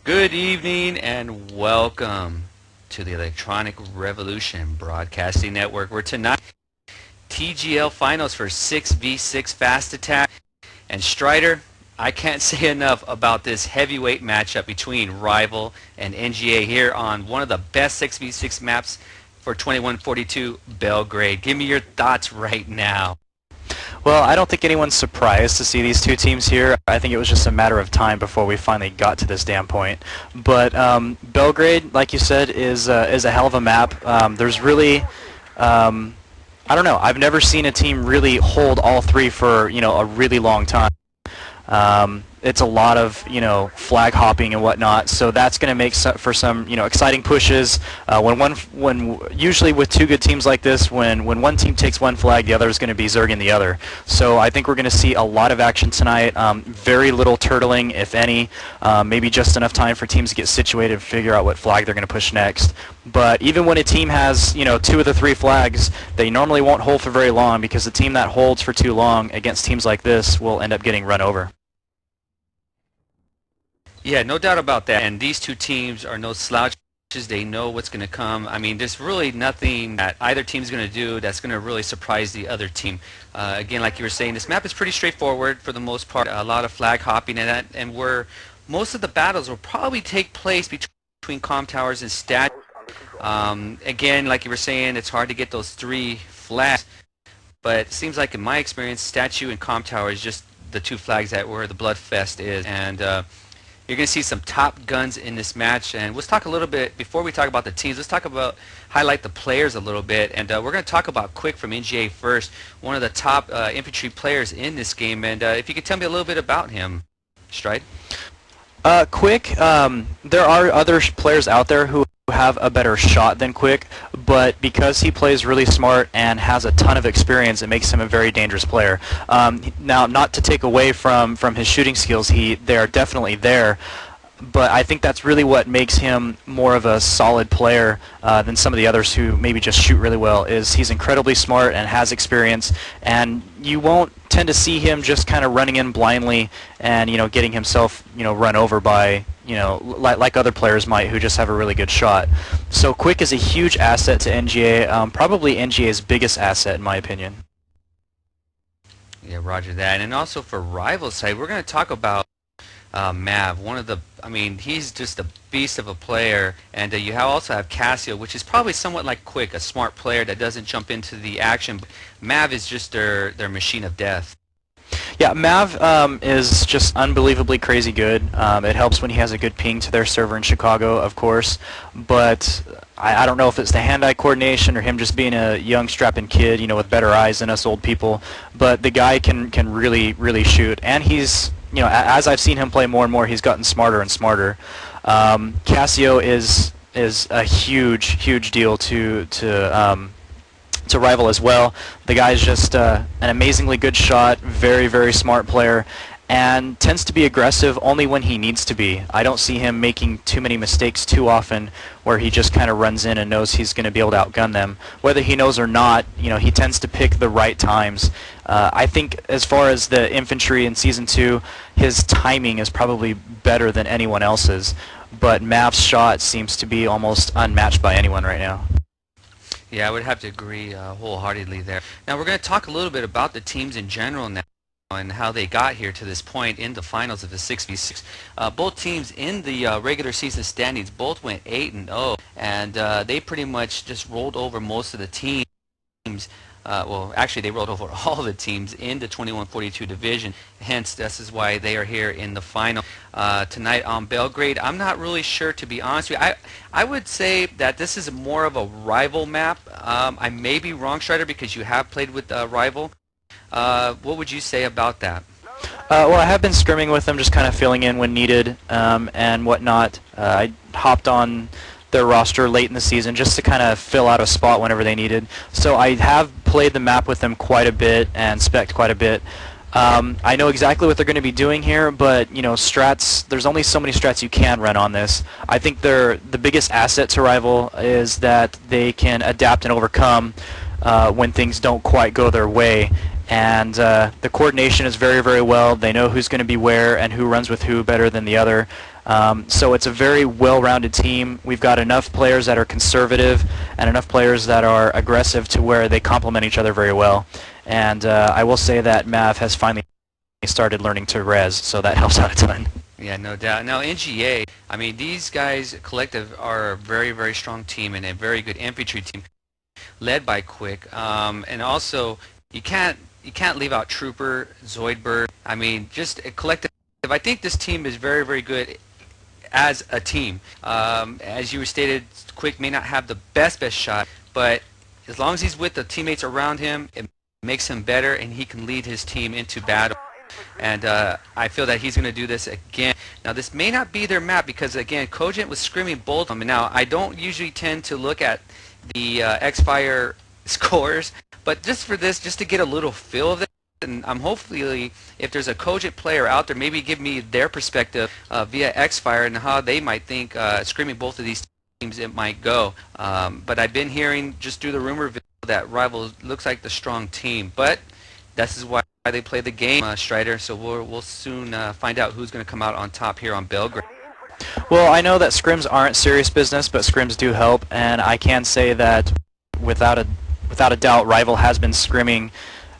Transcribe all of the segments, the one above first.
Good evening and welcome to the Electronic Revolution Broadcasting Network, where tonight TGL Finals for 6v6 Fast Attack. And Strider, I can't say enough about this heavyweight matchup between Rival and NGA here on one of the best 6v6 maps for 2142 Belgrade. Give me your thoughts right now. Well, I don't think anyone's surprised to see these two teams here. I think it was just a matter of time before we finally got to this damn point. But Belgrade, like you said, is a hell of a map. There's really, I don't know, I've never seen a team really hold all three for, a really long time. It's a lot of, flag hopping and whatnot, so that's going to make for some, exciting pushes. When usually with two good teams like this, when one team takes one flag, the other is going to be zerging the other. So I think we're going to see a lot of action tonight. Very little turtling, if any. Maybe just enough time for teams to get situated and figure out what flag they're going to push next. But even when a team has, two of the three flags, they normally won't hold for very long, because the team that holds for too long against teams like this will end up getting run over. Yeah, no doubt about that. And these two teams are no slouches. They know what's going to come. I mean, there's really nothing that either team's going to do that's going to really surprise the other team. Again, like you were saying, this map is pretty straightforward for the most part. A lot of flag hopping and where most of the battles will probably take place between comm towers and stat. Again, like you were saying, it's hard to get those three flags. But it seems like in my experience, statue and comm tower is just the two flags that where the bloodfest is. And you're going to see some top guns in this match, and let's talk a little bit, before we talk about the teams, let's talk about, highlight the players a little bit, and we're going to talk about Quick from NGA first, one of the top infantry players in this game, and if you could tell me a little bit about him, Stride. Quick, there are other players out there who have a better shot than Quick, but because he plays really smart and has a ton of experience, it makes him a very dangerous player. Now, not to take away from his shooting skills, they are definitely there, but I think that's really what makes him more of a solid player than some of the others who maybe just shoot really well, is he's incredibly smart and has experience, and you won't tend to see him just kind of running in blindly and, getting himself, run over by, like other players might who just have a really good shot. So Quick is a huge asset to NGA, probably NGA's biggest asset in my opinion. Yeah, roger that. And also for Rival side, we're going to talk about Mav, he's just a beast of a player, and you also have Casio, which is probably somewhat like Quick, a smart player that doesn't jump into the action. Mav is just their machine of death. Yeah, Mav is just unbelievably crazy good. It helps when he has a good ping to their server in Chicago, of course, but I don't know if it's the hand-eye coordination or him just being a young strapping kid, with better eyes than us old people, but the guy can really, really shoot, and he's, as I've seen him play more and more, he's gotten smarter and smarter. Casio is a huge deal to Rival as well. The guy's just an amazingly good shot, very smart player, and tends to be aggressive only when he needs to be. I don't see him making too many mistakes too often where he just kind of runs in and knows he's going to be able to outgun them. Whether he knows or not, he tends to pick the right times. I think as far as the infantry in Season 2, his timing is probably better than anyone else's, but Mav's shot seems to be almost unmatched by anyone right now. Yeah, I would have to agree wholeheartedly there. Now we're going to talk a little bit about the teams in general now and how they got here to this point in the finals of the 6v6. Both teams in the regular season standings both went 8-0, and they pretty much just rolled over most of the teams. Well, actually, they rolled over all the teams in the 2142 division. Hence, this is why they are here in the final tonight on Belgrade. I'm not really sure, to be honest with you. I would say that this is more of a Rival map. I may be wrong, Strider, because you have played with Rival. What would you say about that? Well, I have been scrimming with them, just kind of filling in when needed and whatnot. I hopped on their roster late in the season just to kind of fill out a spot whenever they needed. So I have played the map with them quite a bit and spec'd quite a bit. I know exactly what they're going to be doing here, but strats, there's only so many strats you can run on this. I think the biggest asset to Rival is that they can adapt and overcome when things don't quite go their way. And the coordination is very well. They know who's going to be where and who runs with who better than the other. So it's a very well-rounded team. We've got enough players that are conservative and enough players that are aggressive to where they complement each other very well. And I will say that Mav has finally started learning to res, so that helps out a ton. Yeah, no doubt. Now, NGA, I mean, these guys collective are a very, very strong team and a very good infantry team, led by Quick. And also, you can't leave out Trooper, Zoidberg. I mean, just a collective. I think this team is very, very good as a team. As you stated, Quick may not have the best shot, but as long as he's with the teammates around him, it makes him better, and he can lead his team into battle. And I feel that he's going to do this again. Now, this may not be their map because, again, Cogent was screaming bold on me. Now, I don't usually tend to look at the X-Fire scores, but just for this, just to get a little feel of it, and I'm hopefully, if there's a Cogent player out there, maybe give me their perspective via X-Fire and how they might think screaming both of these teams it might go. But I've been hearing just through the rumor that Rivals looks like the strong team, but this is why they play the game, Strider. So we'll soon find out who's going to come out on top here on Belgrade. Well, I know that scrims aren't serious business, but scrims do help, and I can say that without a doubt, Rival has been scrimming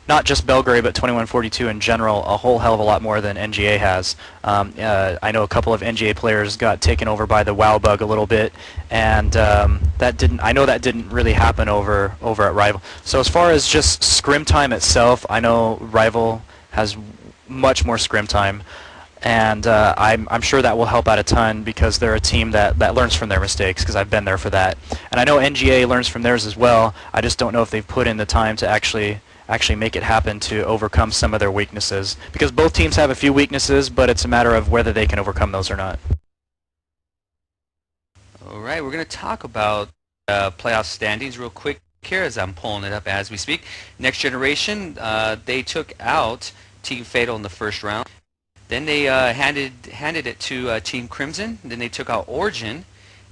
not just Belgrade, but 2142 in general, a whole hell of a lot more than NGA has. I know a couple of NGA players got taken over by the WoW bug a little bit, and I know that didn't really happen over at Rival. So as far as just scrim time itself, I know Rival has much more scrim time, and I'm sure that will help out a ton because they're a team that learns from their mistakes, because I've been there for that. And I know NGA learns from theirs as well. I just don't know if they've put in the time to actually make it happen to overcome some of their weaknesses, because both teams have a few weaknesses, but it's a matter of whether they can overcome those or not. All right, we're going to talk about playoff standings real quick here as I'm pulling it up as we speak. Next Generation, they took out Team Fatal in the first round. Then they handed it to Team Crimson. Then they took out Origin,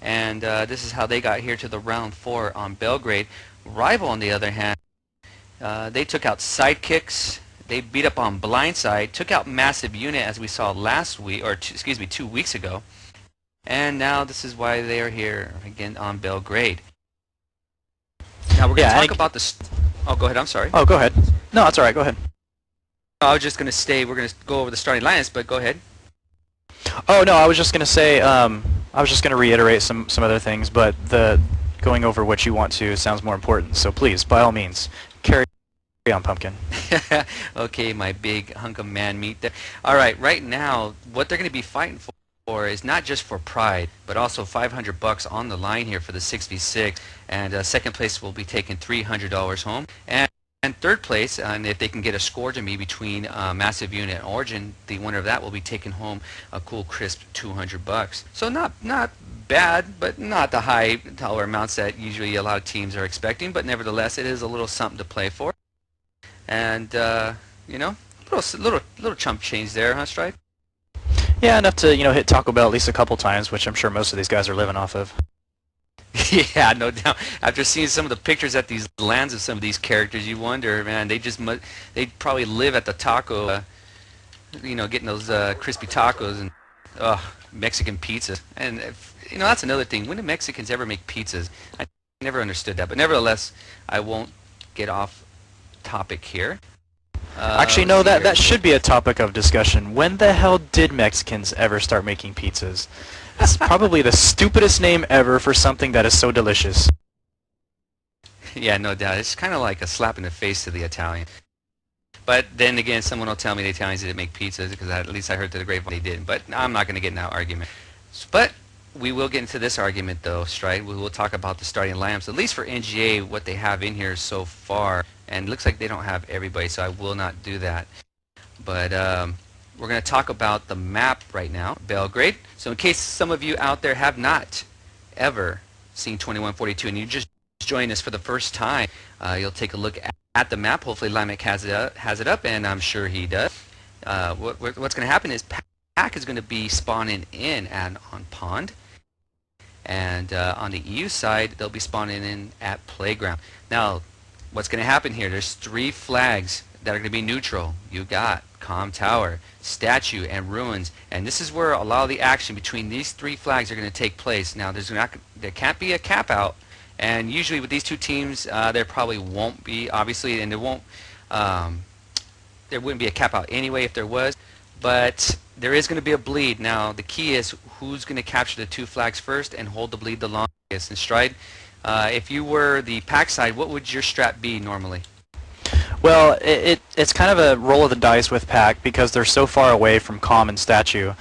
and this is how they got here to the round 4 on Belgrade. Rival, on the other hand, they took out Sidekicks. They beat up on Blindside, took out Massive Unit as we saw last week, or excuse me, 2 weeks ago. And now this is why they are here again on Belgrade. Now we're going to talk about the... Oh, go ahead. I'm sorry. Oh, go ahead. No, that's all right. Go ahead. I was just going to say we're going to go over the starting lineups, but go ahead. Oh, no, I was just going to say, I was just going to reiterate some other things, but the going over what you want to sounds more important. So please, by all means, carry on, Pumpkin. Okay, my big hunk of man meat there. All right, right now, what they're going to be fighting for is not just for pride, but also $500 on the line here for the 6v6. And second place will be taking $300 home. And third place, and if they can get a score to me between Massive Unit and Origin, the winner of that will be taking home a cool, crisp $200. So not bad, but not the high dollar amounts that usually a lot of teams are expecting. But nevertheless, it is a little something to play for. And you know, little chump change there, huh, Stripe? Yeah, enough to hit Taco Bell at least a couple times, which I'm sure most of these guys are living off of. Yeah, no doubt. After seeing some of the pictures at these lands of some of these characters, you wonder, man, they probably live at the taco, getting those crispy tacos and Mexican pizza. And that's another thing. When do Mexicans ever make pizzas? I never understood that. But nevertheless, I won't get off topic here. Actually, no, that should be a topic of discussion. When the hell did Mexicans ever start making pizzas? That's probably the stupidest name ever for something that is so delicious. Yeah, no doubt. It's kind of like a slap in the face to the Italian. But then again, someone will tell me the Italians didn't make pizzas, because at least I heard to the grapevine they did. But I'm not going to get in that argument. But we will get into this argument, though, Stride. We will talk about the starting lineups, at least for NGA, what they have in here so far. And it looks like they don't have everybody, so I will not do that. But we're going to talk about the map right now, Belgrade. So in case some of you out there have not ever seen 2142 and you just joined us for the first time, you'll take a look at the map. Hopefully Limek has it up, and I'm sure he does. What's going to happen is Pack is going to be spawning in on Pond. And on the EU side, they'll be spawning in at Playground. Now, what's going to happen here? There's 3 flags that are going to be neutral. You got Calm Tower, Statue, and Ruins. And this is where a lot of the action between these three flags are going to take place. Now, there can't be a cap out, and usually with these two teams, there probably won't be, obviously, and there wouldn't be a cap out anyway if there was, but there is going to be a bleed. Now, the key is who's going to capture the two flags first and hold the bleed the longest. And Stride, if you were the pack side, what would your strat be normally? Well, it's kind of a roll of the dice with Pack because they're so far away from Calm and Statue.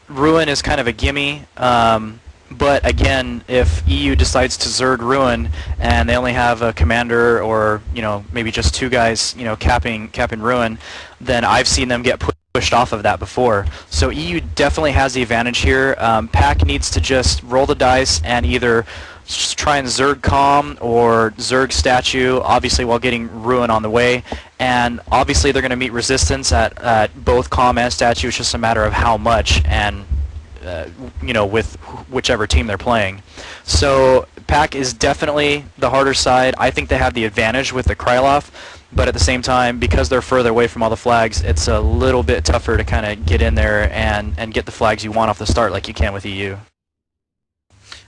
Ruin is kind of a gimme, but again, if EU decides to Zerg Ruin and they only have a commander or maybe just two guys capping Ruin, then I've seen them get pushed off of that before. So EU definitely has the advantage here. Pack needs to just roll the dice and either try and Zerg Calm or Zerg Statue, obviously while getting Ruin on the way. And obviously they're going to meet resistance at both Calm and Statue. It's just a matter of how much and with whichever team they're playing. So Pack is definitely the harder side. I think they have the advantage with the Krylov, but at the same time, because they're further away from all the flags, it's a little bit tougher to kind of get in there and get the flags you want off the start like you can with EU.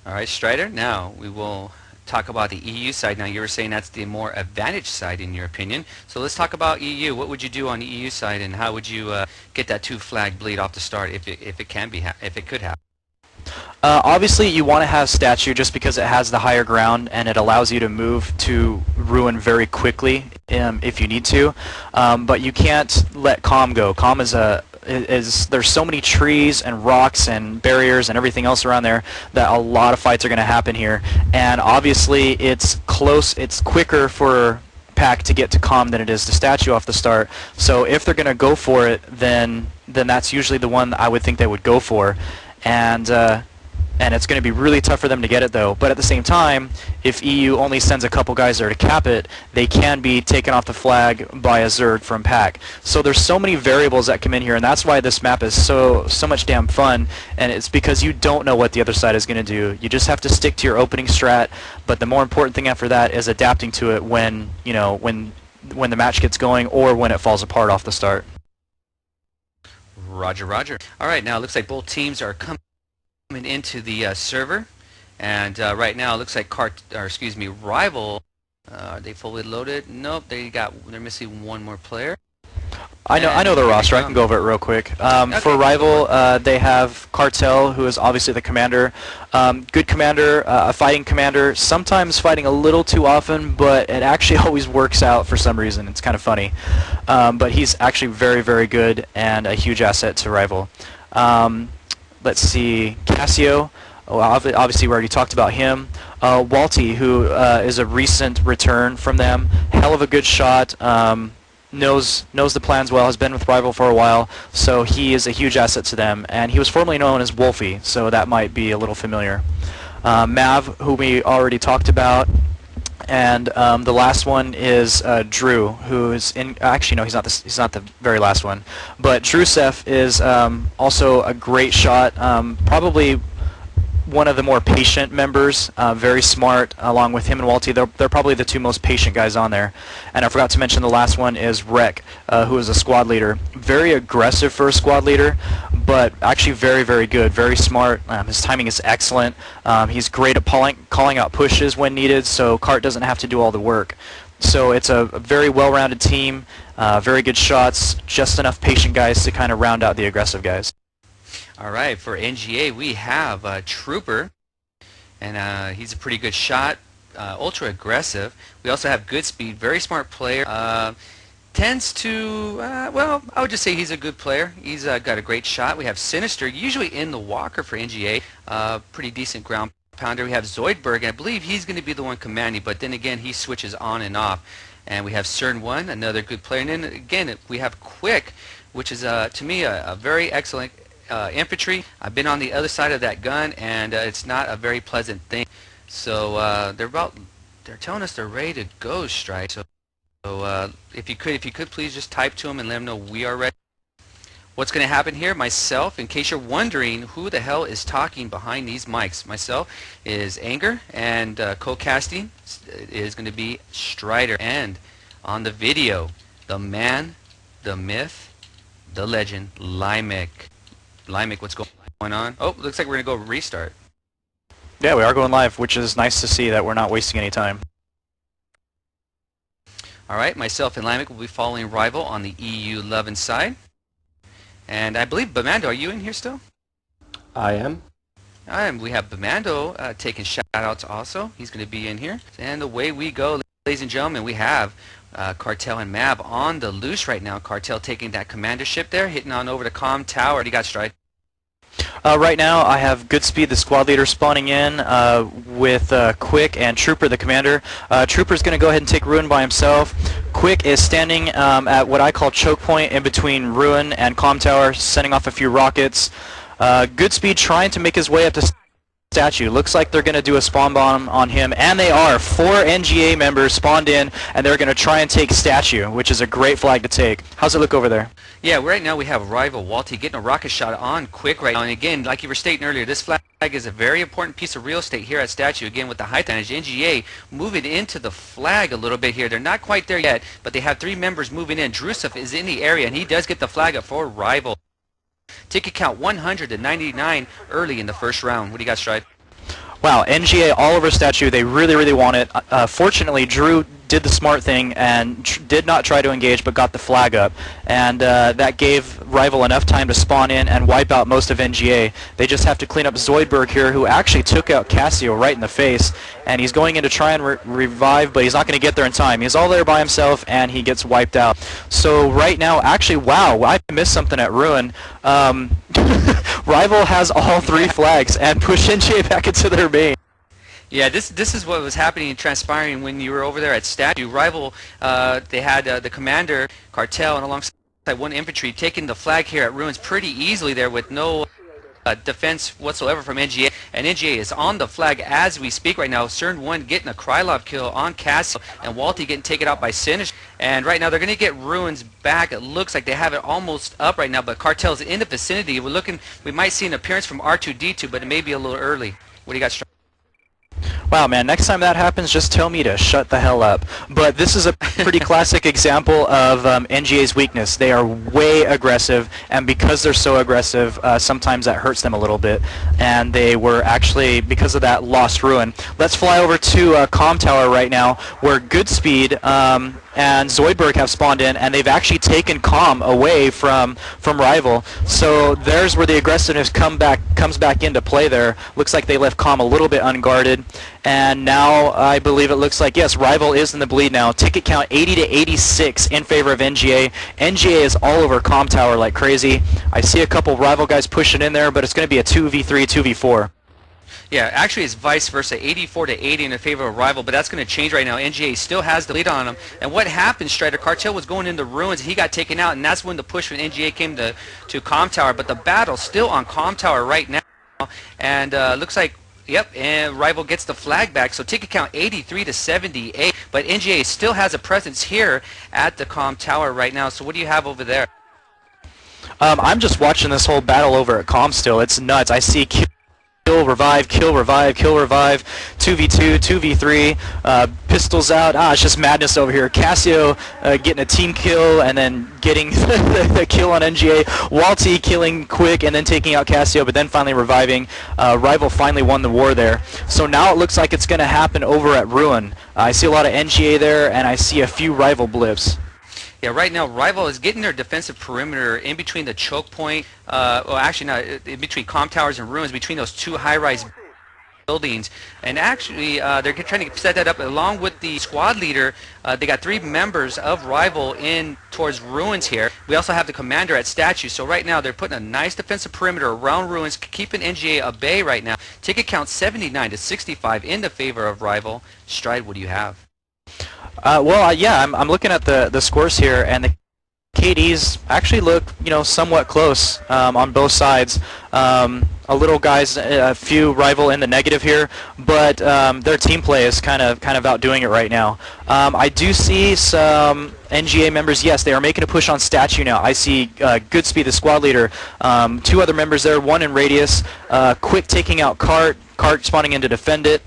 All right, Strider, now we will talk about the EU side. Now, you were saying that's the more advantage side in your opinion. So let's talk about EU. What would you do on the EU side, and how would you get that two flag bleed off the start if it could happen? Obviously, you want to have Statue just because it has the higher ground and it allows you to move to Ruin very quickly if you need to. But you can't let Calm go. Calm there's so many trees and rocks and barriers and everything else around there that a lot of fights are going to happen here. And obviously, it's quicker for Pack to get to Calm than it is to Statue off the start. So if they're going to go for it, then that's usually the one I would think they would go for. And it's going to be really tough for them to get it, though. But at the same time, if EU only sends a couple guys there to cap it, they can be taken off the flag by a Zerg from Pack. So there's so many variables that come in here, and that's why this map is so much damn fun. And it's because you don't know what the other side is going to do. You just have to stick to your opening strat. But the more important thing after that is adapting to it when the match gets going or when it falls apart off the start. Roger, Roger. All right, now it looks like both teams are coming into the server, and right now it looks like Rival. Are they fully loaded? Nope, they're missing one more player. I know the roster. I can go over it real quick. Okay. For Rival, they have Cartel, who is obviously the commander. Good commander, a fighting commander, sometimes fighting a little too often, but it actually always works out for some reason. It's kind of funny. But he's actually very, very good and a huge asset to Rival. Let's see, Cassio. Obviously, we already talked about him. Walty, who is a recent return from them. Hell of a good shot. Knows the plans well, has been with Rival for a while, so he is a huge asset to them. And he was formerly known as Wolfie, so that might be a little familiar. Mav, who we already talked about. And the last one is Drew, who is in. Actually, no, he's not the very last one. But Drusef is also a great shot. Probably one of the more patient members. Very smart. Along with him and Walty, they're probably the two most patient guys on there. And I forgot to mention the last one is Rek, who is a squad leader. Very aggressive for a squad leader, but actually very, very good. Very smart. His timing is excellent. He's great at calling out pushes when needed, so Cart doesn't have to do all the work. So it's a very well-rounded team. Very good shots. Just enough patient guys to kind of round out the aggressive guys. All right, for NGA we have Trooper, and he's a pretty good shot, ultra aggressive. We also have good speed, very smart player. Tends to, well, I would just say he's a good player. He's got a great shot. We have Sinister, usually in the walker for NGA, pretty decent ground pounder. We have Zoidberg, and I believe he's going to be the one commanding, but then again he switches on and off. And we have CERN1, another good player. And then again we have Quick, which is to me a very excellent infantry. I've been on the other side of that gun, and it's not a very pleasant thing. So they're telling us they're ready to go, Strike. So if you could please just type to them and let them know we are ready. What's going to happen here? Myself, in case you're wondering who the hell is talking behind these mics, myself is Anger, and co-casting is going to be Strider. And on the video, the man, the myth, the legend, Limek. Limek, what's going on? Oh, looks like we're going to go restart. Yeah, we are going live, which is nice to see that we're not wasting any time. All right, myself and Limek will be following Rival on the EU11 side. And I believe, Bamando, are you in here still? I am. And we have Bamando taking shout-outs also. He's going to be in here. And away we go, ladies and gentlemen. We have Cartel and Mav on the loose right now. Cartel taking that commandership there, hitting on over to Comm Tower. What do you got, Stride? Right now, I have Goodspeed, the squad leader, spawning in with Quick and Trooper, the commander. Trooper's going to go ahead and take Ruin by himself. Quick is standing at what I call choke point in between Ruin and Comm Tower, sending off a few rockets. Goodspeed trying to make his way up to Statue. Looks like they're going to do a spawn bomb on him, and they are. 4 NGA members spawned in, and they're going to try and take Statue, which is a great flag to take. How's it look over there? Yeah, right now we have Rival Walty getting a rocket shot on Quick right now. And again, like you were stating earlier, this flag is a very important piece of real estate here at Statue. Again, with the height advantage, NGA moving into the flag a little bit here. They're not quite there yet, but they have 3 members moving in. Drusuf is in the area, and he does get the flag up for Rival. Ticket count 199 early in the first round. What do you got, Stride? Wow, NGA all over Statue. They really, really want it. Fortunately, Drew did the smart thing and did not try to engage, but got the flag up. And that gave Rival enough time to spawn in and wipe out most of NGA. They just have to clean up Zoidberg here, who actually took out Cassio right in the face. And he's going in to try and revive, but he's not going to get there in time. He's all there by himself, and he gets wiped out. So right now, actually, wow, I missed something at Ruin. Rival has all 3 flags and pushed NGA back into their base. Yeah, this is what was happening and transpiring when you were over there at Statue. Rival, they had the commander, Cartel, and alongside 1 infantry taking the flag here at Ruins pretty easily there with no defense whatsoever from NGA. And NGA is on the flag as we speak right now. CERN 1 getting a Krylov kill on Cassio, and Walty getting taken out by Sinish. And right now they're going to get Ruins back. It looks like they have it almost up right now, but Cartel's in the vicinity. We might see an appearance from R2-D2, but it may be a little early. What do you got, Strike? Wow, man, next time that happens, just tell me to shut the hell up. But this is a pretty classic example of NGA's weakness. They are way aggressive, and because they're so aggressive, sometimes that hurts them a little bit. And they were actually, because of that, lost Ruin. Let's fly over to Comm Tower right now, where Goodspeed and Zoidberg have spawned in, and they've actually taken Comm away from Rival. So there's where the aggressiveness comes back into play there. Looks like they left Comm a little bit unguarded. And now I believe it looks like, yes, Rival is in the bleed now. Ticket count 80 to 86 in favor of NGA. NGA is all over Comm Tower like crazy. I see a couple Rival guys pushing in there, but it's going to be a 2v3, 2v4. Yeah, actually it's vice versa, 84 to 80 in favor of Rival, but that's going to change right now. NGA still has the lead on him. And what happened, Strider? Cartel was going into Ruins, he got taken out, and that's when the push from NGA came to Comm Tower. But the battle's still on Comm Tower right now, and looks like, yep, and Rival gets the flag back. So ticket count 83 to 78, but NGA still has a presence here at the Comm Tower right now. So what do you have over there? I'm just watching this whole battle over at Comm still. It's nuts. I see kill, revive, kill, revive, kill, revive, 2v2, 2v3, pistols out. It's just madness over here. Cassio getting a team kill and then getting the kill on NGA. Walty killing Quick and then taking out Cassio, but then finally reviving. Rival finally won the war there. So now it looks like it's going to happen over at Ruin. I see a lot of NGA there, and I see a few Rival blips. Yeah, right now Rival is getting their defensive perimeter in between the choke point, well actually not, in between Comm Towers and Ruins, between those 2 high-rise buildings. And actually they're trying to set that up along with the squad leader. They got 3 members of Rival in towards Ruins here. We also have the commander at Statue. So right now they're putting a nice defensive perimeter around Ruins, keeping NGA at bay right now. Ticket count 79 to 65 in the favor of Rival. Stride, what do you have? Yeah, I'm looking at the scores here, and the KDs actually look, somewhat close on both sides. A little guys, a few Rival in the negative here, but their team play is kind of outdoing it right now. I do see some NGA members. Yes, they are making a push on Statue now. I see Goodspeed, the squad leader, 2 other members there, 1 in Radius, Quick taking out Cart spawning in to defend it.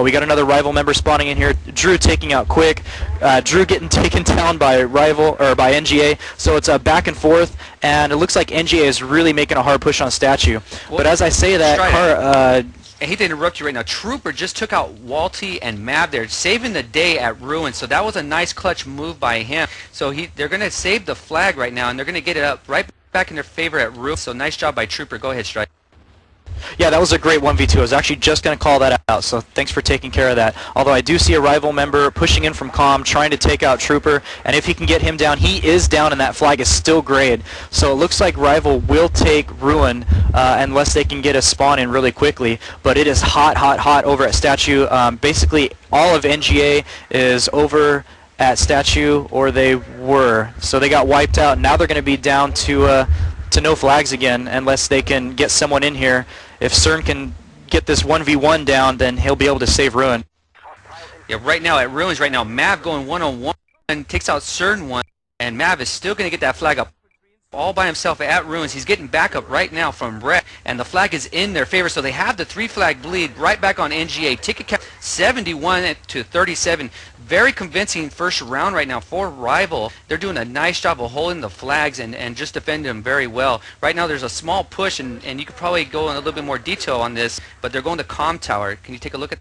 We got another Rival member spawning in here. Drew taking out Quick. Drew getting taken down by Rival or by NGA. So it's a back and forth. and it looks like NGA is really making a hard push on Statue. Well, but as I say that, I hate to interrupt you right now. Trooper just took out Walty and Mav there, saving the day at Ruin. So that was a nice clutch move by him. So they're going to save the flag right now, and they're going to get it up right back in their favor at Ruin. So nice job by Trooper. Go ahead, Strike. Yeah, that was a great 1v2. I was actually just going to call that out, so thanks for taking care of that. Although I do see a rival member pushing in from Comm, trying to take out Trooper, and if he can get him down, he is down, and that flag is still grayed. So it looks like rival will take Ruin unless they can get a spawn in really quickly. But it is hot, hot, hot over at Statue. Basically, all of NGA is over at Statue, or they were. So they got wiped out, and now they're going to be down to no flags again unless they can get someone in here. If CERN can get this 1v1 down, then he'll be able to save Ruin. Yeah, right now at Ruins, right now, Mav going one-on-one, takes out CERN one, and Mav is still going to get that flag up all by himself at Ruins. He's getting back up right now from Red, and the flag is in their favor, so they have the 3-flag bleed right back on NGA. Ticket count 71 to 37. Very convincing first round right now for Rival. They're doing a nice job of holding the flags and just defending them very well. Right now there's a small push, and you could probably go in a little bit more detail on this, but they're going to Comm Tower. Can you take a look at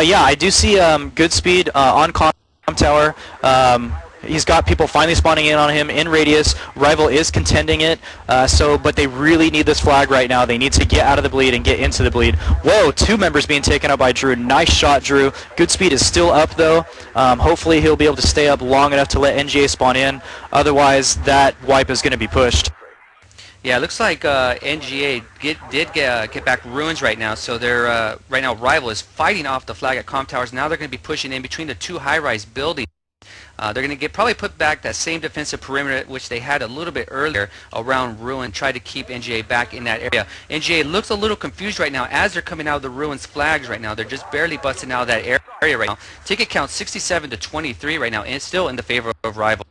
yeah, I do see good speed on Comm Tower. He's got people finally spawning in on him in radius. Rival is contending it, but they really need this flag right now. They need to get out of the bleed and get into the bleed. Whoa, 2 members being taken out by Drew. Nice shot, Drew. Good speed is still up, though. Hopefully he'll be able to stay up long enough to let NGA spawn in. Otherwise, that wipe is going to be pushed. Yeah, it looks like NGA did get back Ruins right now, so they're right now Rival is fighting off the flag at Comm Towers. Now they're going to be pushing in between the 2 high-rise buildings. They're going to probably put back that same defensive perimeter which they had a little bit earlier around Ruin, try to keep NGA back in that area. NGA looks a little confused right now as they're coming out of the Ruins flags right now. They're just barely busting out of that area right now. Ticket count 67 to 23 right now, and it's still in the favor of Rival.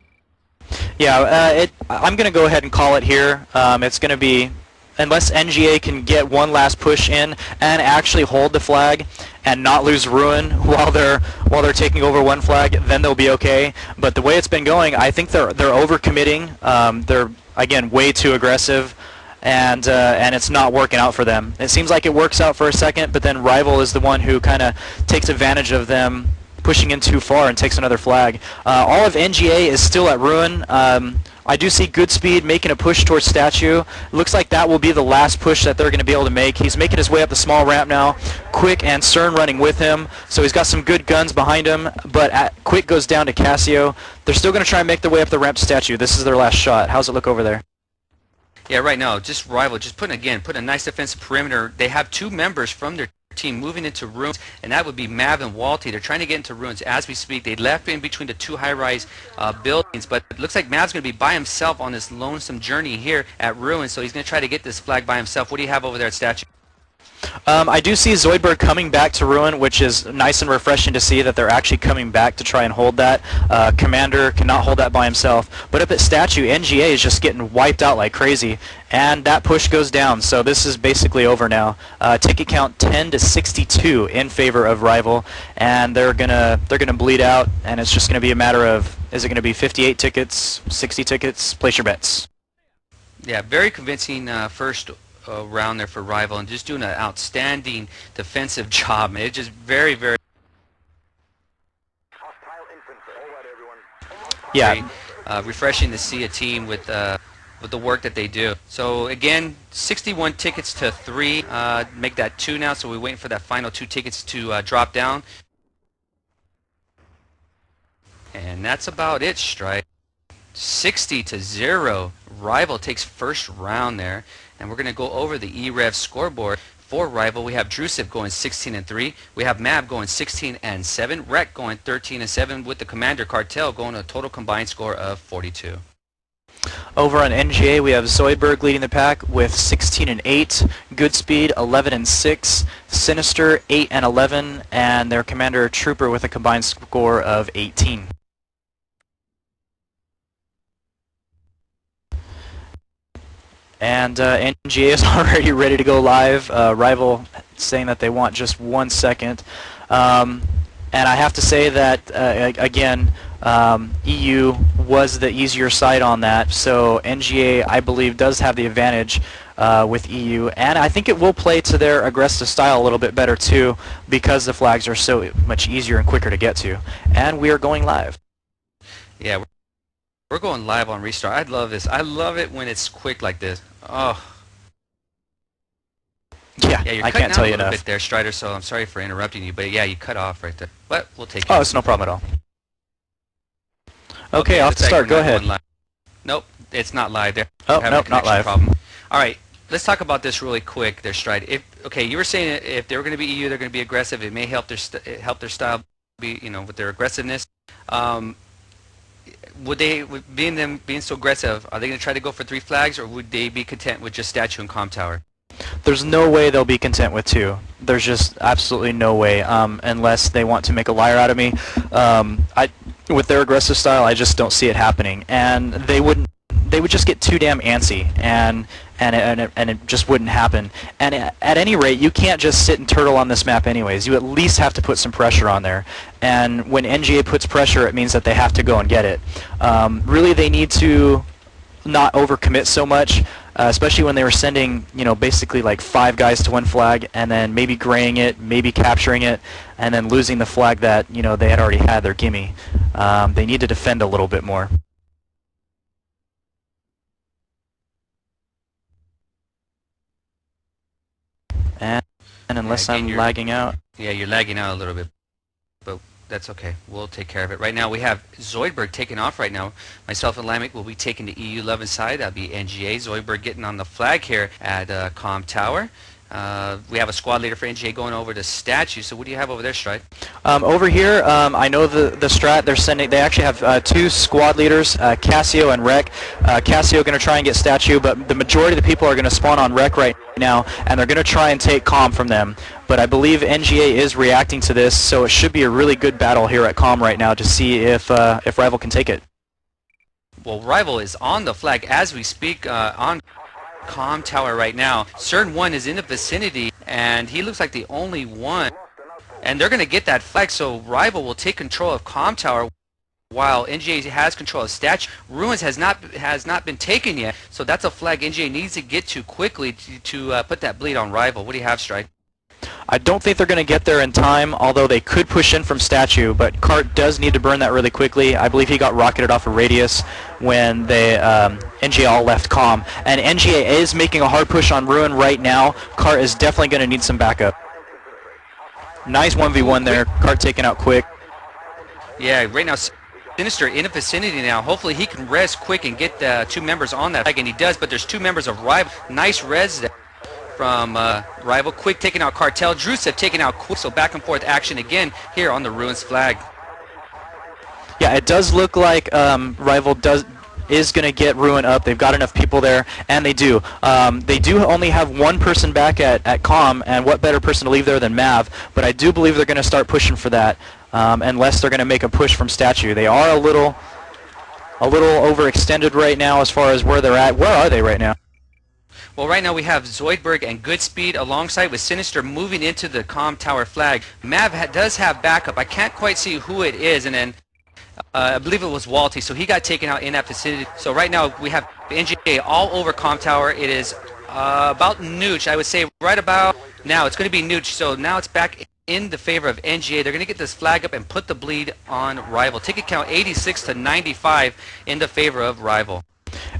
Yeah, I'm going to go ahead and call it here. It's going to be, unless NGA can get one last push in and actually hold the flag and not lose Ruin while they're taking over one flag, then they'll be okay. But the way it's been going, I think they're overcommitting. They're again way too aggressive, and it's not working out for them. It seems like it works out for a second, but then Rival is the one who kind of takes advantage of them pushing in too far and takes another flag. All of NGA is still at Ruin. I do see good speed making a push towards Statue. Looks like that will be the last push that they're going to be able to make. He's making his way up the small ramp now. Quick and CERN running with him, so he's got some good guns behind him, but Quick goes down to Casio. They're still going to try and make their way up the ramp to Statue. This is their last shot. How's it look over there? Yeah, right now, just Rival, just putting a nice defensive perimeter. They have 2 members from their team moving into Ruins, and that would be Mav and Walty. They're trying to get into Ruins as we speak. They left in between the 2 high-rise buildings, but it looks like Mav's going to be by himself on this lonesome journey here at Ruins, so he's going to try to get this flag by himself. What do you have over there at Statue? I do see Zoidberg coming back to Ruin, which is nice and refreshing to see that they're actually coming back to try and hold that. Commander cannot hold that by himself. But up at Statue, NGA is just getting wiped out like crazy, and that push goes down. So this is basically over now. Ticket count 10 to 62 in favor of Rival, and they're gonna bleed out, and it's just gonna be a matter of, is it gonna be 58 tickets, 60 tickets? Place your bets. Yeah, very convincing first round there for Rival, and just doing an outstanding defensive job. It's just very, very refreshing to see a team with the work that they do. So again, 61 tickets to 3, make that 2 now. So we're waiting for that final 2 tickets to drop down, and that's about it. Strike 60 to 0. Rival takes first round there. And we're going to go over the e-rev scoreboard for Rival. We have Drusiv going 16-3. We have Mab going 16-7. Rec going 13-7 with the Commander Cartel going a total combined score of 42. Over on NGA, we have Zoidberg leading the pack with 16-8. Good Speed 11-6. Sinister 8-11. And their Commander Trooper with a combined score of 18. And NGA is already ready to go live. Rival saying that they want just 1 second. And I have to say that, again, EU was the easier side on that, so NGA, I believe, does have the advantage with EU, and I think it will play to their aggressive style a little bit better too, because the flags are so much easier and quicker to get to. And we are going live. Yeah, we're going live on restart. I love this. I love it when it's quick like this. Oh. Yeah, Yeah, you're I cutting can't out tell a you little enough. bit there, Strider, so I'm sorry for interrupting you, but yeah, you cut off right there. But we'll take it. Oh, it's no problem at all. Okay, off to start. Go ahead. Nope, it's not live. There. Oh, nope, not live. Problem. All right, let's talk about this really quick. Their Stride. Okay, you were saying if they were going to be EU, they're going to be aggressive. It may help their style be, with their aggressiveness. Would they, being so aggressive, are they going to try to go for 3 flags, or would they be content with just statue and comm tower? There's no way they'll be content with 2. There's just absolutely no way, unless they want to make a liar out of me. With their aggressive style, I just don't see it happening, and they would just get too damn antsy, and it just wouldn't happen. And at any rate, you can't just sit and turtle on this map anyways. You at least have to put some pressure on there. And when NGA puts pressure, it means that they have to go and get it. Really, they need to not overcommit so much, especially when they were sending, basically like 5 guys to 1 flag, and then maybe graying it, maybe capturing it, and then losing the flag that, they had already had their gimme. They need to defend a little bit more. And unless I'm lagging out. Yeah, you're lagging out a little bit, but that's okay. We'll take care of it. Right now we have Zoidberg taking off right now. Myself and Lamek will be taking the EU11 side. That'll be NGA. Zoidberg getting on the flag here at comm tower. We have a squad leader for NGA going over to statue. So what do you have over there, Stride? Over here, I know the strat they're sending. They actually have 2 squad leaders, Casio and Rec. Casio going to try and get statue, but the majority of the people are going to spawn on Rec right now, and they're going to try and take comm from them. But I believe NGA is reacting to this, so it should be a really good battle here at comm right now to see if Rival can take it. Well, Rival is on the flag as we speak on comm tower right now. Cern 1 is in the vicinity, and he looks like the only one. And they're going to get that flag, so Rival will take control of comm tower while NGA has control of statue. Ruins has not been taken yet, so that's a flag NGA needs to get to quickly to put that bleed on Rival. What do you have, Stride? I don't think they're going to get there in time, although they could push in from statue, but Cart does need to burn that really quickly. I believe he got rocketed off a radius when they NGA all left comm. And NGA is making a hard push on Ruin right now. Cart is definitely going to need some backup. Nice 1v1 there. Cart taken out quick. Yeah, right now Sinister in the vicinity now. Hopefully he can res quick and get the 2 members on that flag, and he does, but there's 2 members of Rival. Nice res there from Rival. Quick taking out Cartel. Drusev taking out Quick, so back and forth action again here on the Ruins flag. Yeah, it does look like Rival is going to get Ruin up. They've got enough people there, and they do. They do only have 1 person back at comm, and what better person to leave there than Mav, but I do believe they're going to start pushing for that, unless they're going to make a push from statue. They are a little overextended right now as far as where they're at. Where are they right now? Well, right now we have Zoidberg and Goodspeed alongside with Sinister moving into the comm tower flag. Mav does have backup. I can't quite see who it is, and then I believe it was Walty, so he got taken out in that vicinity. So right now we have NGA all over comm tower. It is about Nooch, I would say right about now. It's going to be Nooch, so now it's back in the favor of NGA. They're going to get this flag up and put the bleed on Rival. Ticket count 86 to 95 in the favor of Rival.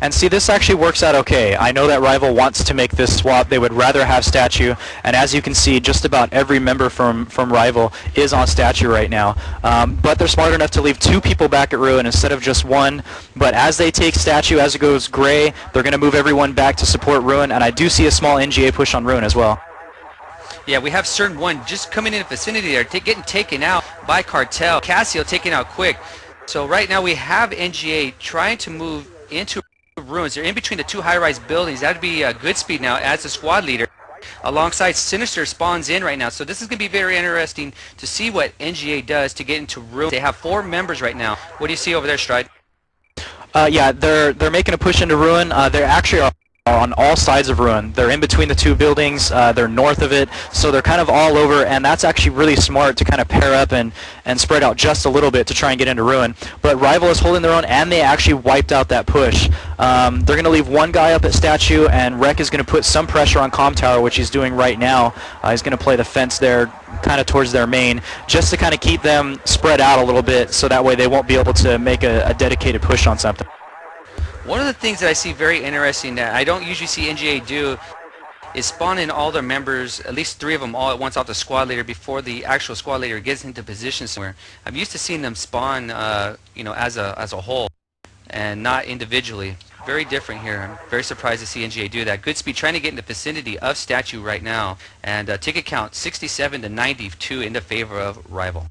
And see, this actually works out okay. I know that Rival wants to make this swap. They would rather have statue, and as you can see, just about every member from Rival is on statue right now. But they're smart enough to leave 2 people back at Ruin instead of just 1. But as they take statue, as it goes gray, they're going to move everyone back to support Ruin, and I do see a small NGA push on Ruin as well. Yeah, we have Cern 1 just coming in the vicinity there, getting taken out by Cartel. Casio taken out quick. So right now we have NGA trying to move into Ruins. They're in between the 2 high-rise buildings. That would be Goodspeed now as the squad leader. Alongside Sinister spawns in right now. So this is going to be very interesting to see what NGA does to get into Ruins. They have 4 members right now. What do you see over there, Stride? Yeah, they're making a push into Ruin. They actually are on all sides of Ruin. They're in between the two buildings. They're north of it, so they're kind of all over, and that's actually really smart to kind of pair up and spread out just a little bit to try and get into Ruin. But Rival is holding their own, and they actually wiped out that push. They're going to leave one guy up at Statue, and Rec is going to put some pressure on Comm Tower, which he's doing right now. He's going to play the fence there kind of towards their main, just to kind of keep them spread out a little bit, so that way they won't be able to make a dedicated push on something. One of the things that I see very interesting that I don't usually see NGA do is spawn in all their members, at least 3 of them all at once off the squad leader before the actual squad leader gets into position somewhere. I'm used to seeing them spawn, you know, as a whole and not individually. Very different here. I'm very surprised to see NGA do that. Goodspeed trying to get in the vicinity of Statue right now, and ticket count 67 to 92 in the favor of Rival.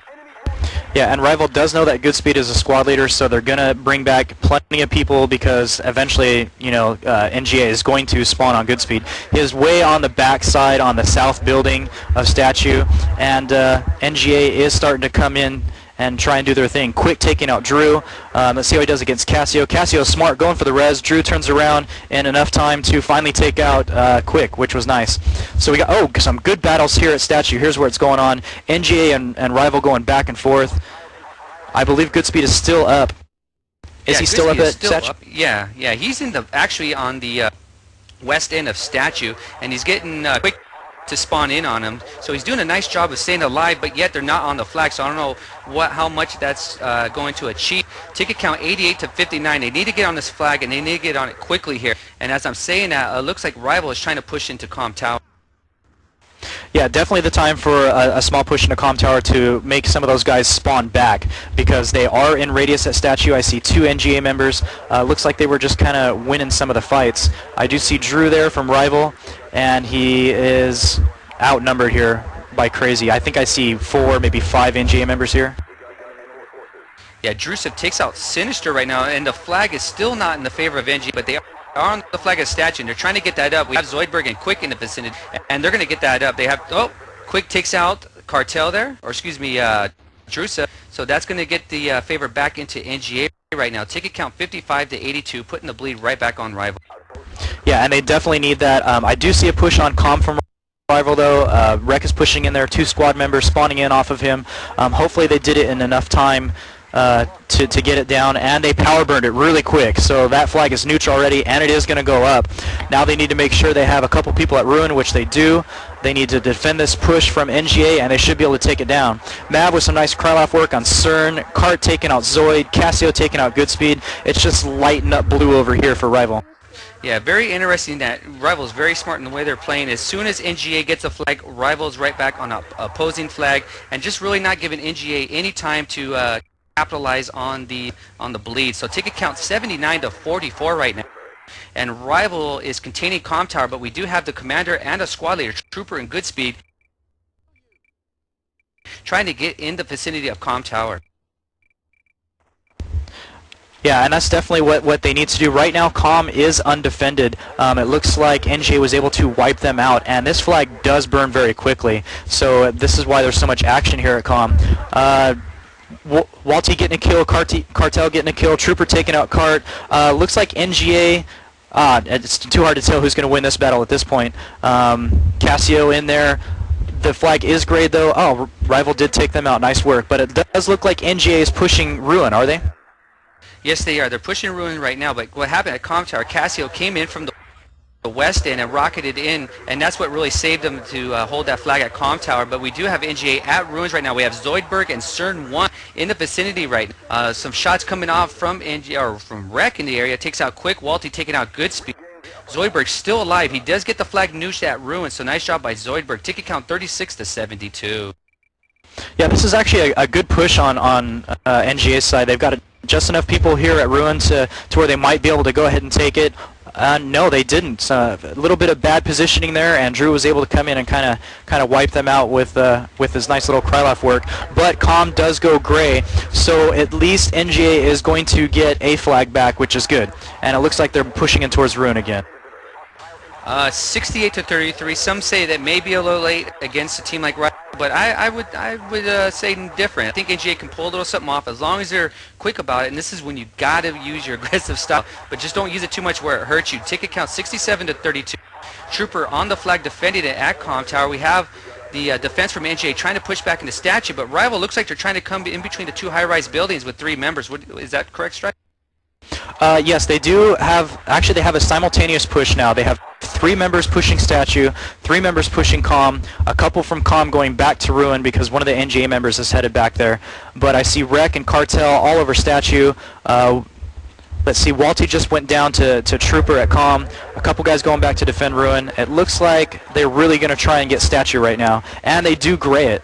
Yeah, and Rival does know that Goodspeed is a squad leader, so they're going to bring back plenty of people because eventually, you know, NGA is going to spawn on Goodspeed. He is way on the back side on the south building of Statue, and NGA is starting to come in and try and do their thing. Quick taking out Drew. Let's see how he does against Cassio. Cassio's smart, going for the res. Drew turns around in enough time to finally take out Quick, which was nice. So we got, some good battles here at Statue. Here's where it's going on. NGA and Rival going back and forth. I believe Goodspeed is still up. Is he still up at Statue? Yeah, he's actually on the west end of Statue, and he's getting Quick to spawn in on him, so he's doing a nice job of staying alive, but yet they're not on the flag, so I don't know how much that's going to achieve. Ticket count 88 to 59. They need to get on this flag, and they need to get on it quickly here, and as I'm saying that, it looks like Rival is trying to push into Comm Tower. Yeah, definitely the time for a small push into Comm Tower to make some of those guys spawn back, because they are in radius at Statue. I see 2 NGA members. Looks like they were just kind of winning some of the fights. I do see Drew there from Rival, and he is outnumbered here by crazy. I think I see 4, maybe 5 NGA members here. Yeah, Drusev takes out Sinister right now, and the flag is still not in the favor of NGA, but they are on the flag of Statue, and they're trying to get that up. We have Zoidberg and Quick in the vicinity, and they're going to get that up. They have, Quick takes out Cartel there, or excuse me, Drusev, so that's going to get the favor back into NGA right now. Ticket count 55 to 82, putting the bleed right back on Rival. Yeah, and they definitely need that. I do see a push on Comm from Rival, though. Rec is pushing in there, 2 squad members spawning in off of him. Hopefully they did it in enough time to get it down, and they power burned it really quick, so that flag is neutral already, and it is going to go up. Now they need to make sure they have a couple people at Ruin, which they do. They need to defend this push from NGA, and they should be able to take it down. Mav with some nice Krylov work on CERN, Cart taking out Zoid, Cassio taking out Goodspeed. It's just lighting up blue over here for Rival. Yeah, very interesting that Rival's very smart in the way they're playing. As soon as NGA gets a flag, Rival's right back on a opposing flag, and just really not giving NGA any time to capitalize on the bleed. So ticket count 79 to 44 right now, and Rival is containing Comm Tower, but we do have the commander and a squad leader, Trooper and Goodspeed, trying to get in the vicinity of Comm Tower. Yeah, and that's definitely what they need to do. Right now, Comm is undefended. It looks like NGA was able to wipe them out, and this flag does burn very quickly. So this is why there's so much action here at Comm. Walty getting a kill, Cartel getting a kill, Trooper taking out Cart. Looks like NGA, it's too hard to tell who's going to win this battle at this point. Cassio in there. The flag is grayed, though. Oh, Rival did take them out. Nice work. But it does look like NGA is pushing Ruin, are they? Yes, they are. They're pushing Ruin right now, but what happened at Comm Tower, Cassio came in from the west end and rocketed in, and that's what really saved them to hold that flag at Comm Tower. But we do have NGA at Ruins right now. We have Zoidberg and CERN 1 in the vicinity right now. Some shots coming off from NGA, or from Rec in the area. Takes out Quick, Walty taking out Goodspeed. Zoidberg still alive. He does get the flag nooshed at Ruins, so nice job by Zoidberg. Ticket count 36 to 72. Yeah, this is actually a good push on NGA's side. They've got just enough people here at Ruin to where they might be able to go ahead and take it. No, they didn't. A little bit of bad positioning there, and Drew was able to come in and kind of wipe them out with his nice little Krylov work. But Comm does go gray, so at least NGA is going to get a flag back, which is good. And it looks like they're pushing in towards Ruin again. 68 to 33. Some say that may be a little late against a team like Rival, but I would say different. I think NGA can pull a little something off as long as they're quick about it. And this is when you got to use your aggressive style, but just don't use it too much where it hurts you. Ticket count 67 to 32. Trooper on the flag defending it at Com Tower. We have the defense from NGA trying to push back into statue, but Rival looks like they're trying to come in between the two high-rise buildings with 3 members. Is that correct, Strike? Yes, they do have, actually they have a simultaneous push now. They have 3 members pushing statue, 3 members pushing comm, a couple from comm going back to ruin because one of the NGA members is headed back there. But I see Rec and Cartel all over statue. Let's see, Walty just went down to Trooper at comm. A couple guys going back to defend ruin. It looks like they're really going to try and get statue right now. And they do gray it.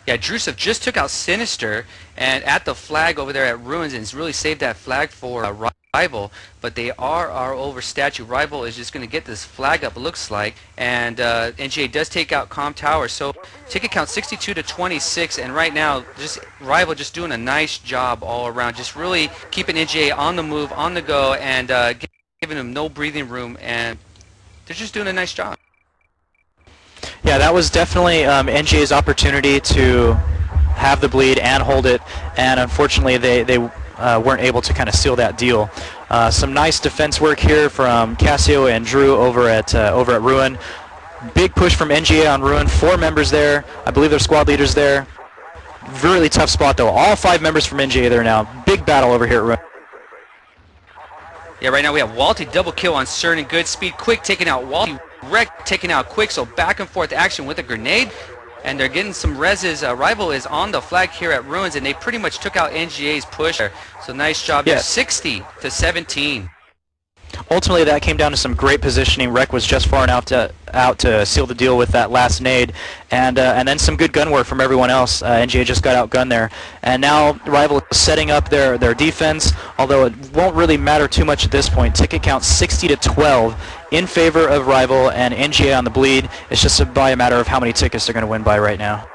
Yeah, Drusev just took out Sinister and at the flag over there at Ruins and has really saved that flag for Rival, but they are over statue. Rival is just going to get this flag up, it looks like, and NGA does take out Com Tower. So ticket count 62 to 26, and right now just Rival just doing a nice job all around, just really keeping NGA on the move, on the go, and giving them no breathing room, and they're just doing a nice job. Yeah, that was definitely NGA's opportunity to have the bleed and hold it, and unfortunately they weren't able to kind of seal that deal. Some nice defense work here from Cassio and Drew over at Ruin. Big push from NGA on Ruin. 4 members there. I believe their squad leaders there. Really tough spot though. All 5 members from NGA there now. Big battle over here at Ruin. Yeah, right now we have Walty double kill on Cern and good speed. Quick taking out Walty. Rec taking out Quick, so back and forth action with a grenade. And they're getting some reses. Rival is on the flag here at Ruins, and they pretty much took out NGA's push there. So nice job there. 60 to 17. Ultimately, that came down to some great positioning. Rec was just far enough out to seal the deal with that last nade, and then some good gun work from everyone else. NGA just got outgunned there, and now Rival is setting up their defense. Although it won't really matter too much at this point. Ticket count 60 to 12 in favor of Rival and NGA on the bleed. It's just by a matter of how many tickets they're going to win by right now.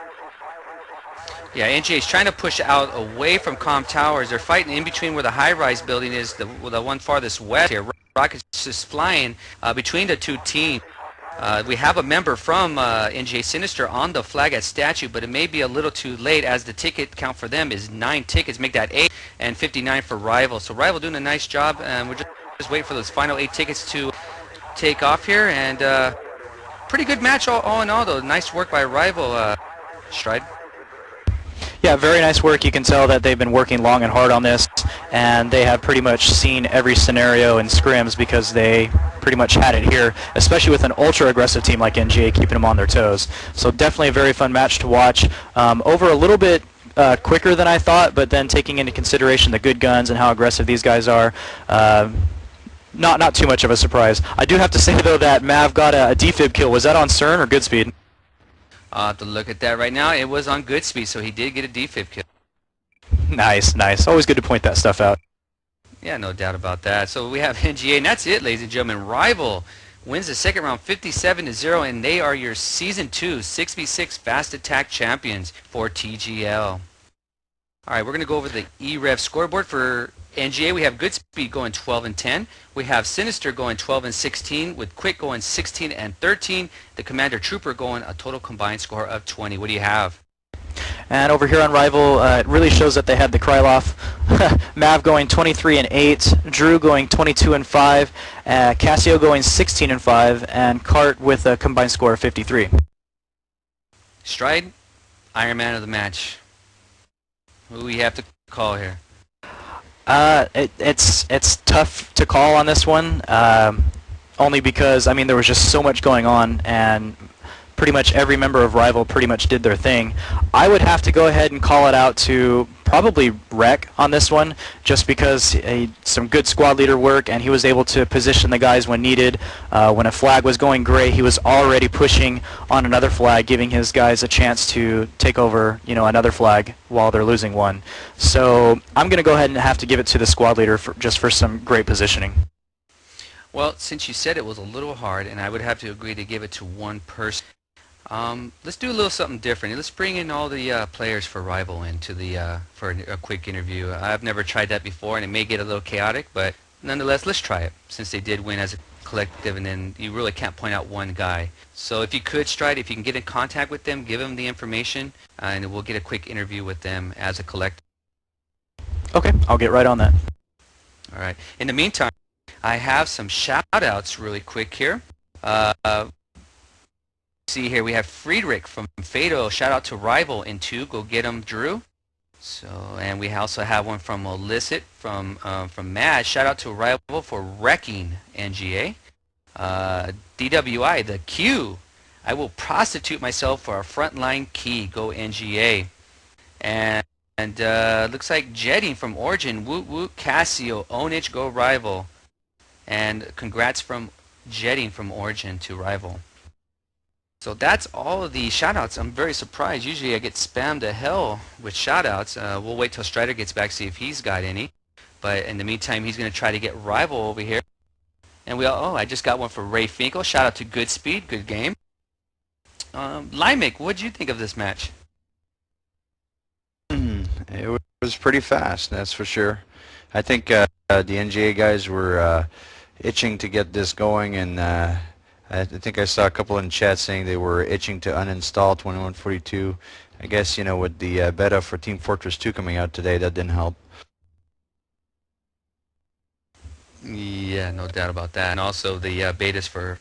Yeah, NGA is trying to push out away from Com Towers. They're fighting in between where the high-rise building is, the one farthest west here. Rockets just flying between the two teams. We have a member from NGA Sinister on the flag at statue, but it may be a little too late as the ticket count for them is 9 tickets, make that 8, and 59 for Rival. So Rival doing a nice job, and we're just waiting for those final 8 tickets to take off here. And pretty good match all in all, though. Nice work by Rival, Stride. Yeah, very nice work. You can tell that they've been working long and hard on this, and they have pretty much seen every scenario in scrims because they pretty much had it here, especially with an ultra-aggressive team like NGA keeping them on their toes. So definitely a very fun match to watch. Over a little bit quicker than I thought, but then taking into consideration the good guns and how aggressive these guys are, not too much of a surprise. I do have to say, though, that Mav got a defib kill. Was that on Cern or Goodspeed? I'll have to look at that right now. It was on good speed, so he did get a defib kill. Nice, nice. Always good to point that stuff out. Yeah, no doubt about that. So we have NGA, and that's it, ladies and gentlemen. Rival wins the second round 57-0, and they are your Season 2 6v6 Fast Attack champions for TGL. All right, we're going to go over the e-rev scoreboard for NGA. We have good speed going 12-10. We have Sinister going 12-16, with Quick going 16-13. The Commander Trooper going a total combined score of 20. What do you have? And over here on Rival, it really shows that they had the Krylov. Mav going 23-8, Drew going 22-5, Cassio going 16-5, and Cart with a combined score of 53. Stride, Iron Man of the match. Who we have to call here? It's tough to call on this one, only because, I mean, there was just so much going on, and pretty much every member of Rival pretty much did their thing. I would have to go ahead and call it out to probably Rec on this one, just because some good squad leader work, and he was able to position the guys when needed. When a flag was going gray, he was already pushing on another flag, giving his guys a chance to take over, another flag while they're losing one. So I'm going to go ahead and have to give it to the squad leader just for some great positioning. Well, since you said it was a little hard, and I would have to agree to give it to one person. Let's do a little something different. Let's bring in all the players for Rival into for a quick interview. I've never tried that before, and it may get a little chaotic, but nonetheless, let's try it since they did win as a collective, and then you really can't point out one guy. So if you could, Stride, if you can get in contact with them, give them the information, and we'll get a quick interview with them as a collective. Okay, I'll get right on that. All right. In the meantime, I have some shout-outs really quick here. See here, we have Friedrich from Fado. Shout out to Rival in 2. Go get him, Drew. So, and we also have one from Illicit from Mad. Shout out to Rival for wrecking NGA. DWI, the Q. I will prostitute myself for a frontline key. Go NGA. And looks like Jetting from Origin. Woot woot Casio. Onage, go Rival. And congrats from Jetting from Origin to Rival. So that's all of the shoutouts. I'm very surprised. Usually I get spammed to hell with shoutouts. We'll wait till Strider gets back, see if he's got any. But in the meantime, he's going to try to get Rival over here. And I just got one for Ray Finkel. Shout out to Good Speed, good game. Limik, what did you think of this match? It was pretty fast, that's for sure. I think the NGA guys were itching to get this going, and I think I saw a couple in chat saying they were itching to uninstall 2142. I guess, you know, with the beta for Team Fortress 2 coming out today, that didn't help. Yeah, no doubt about that. And also the betas for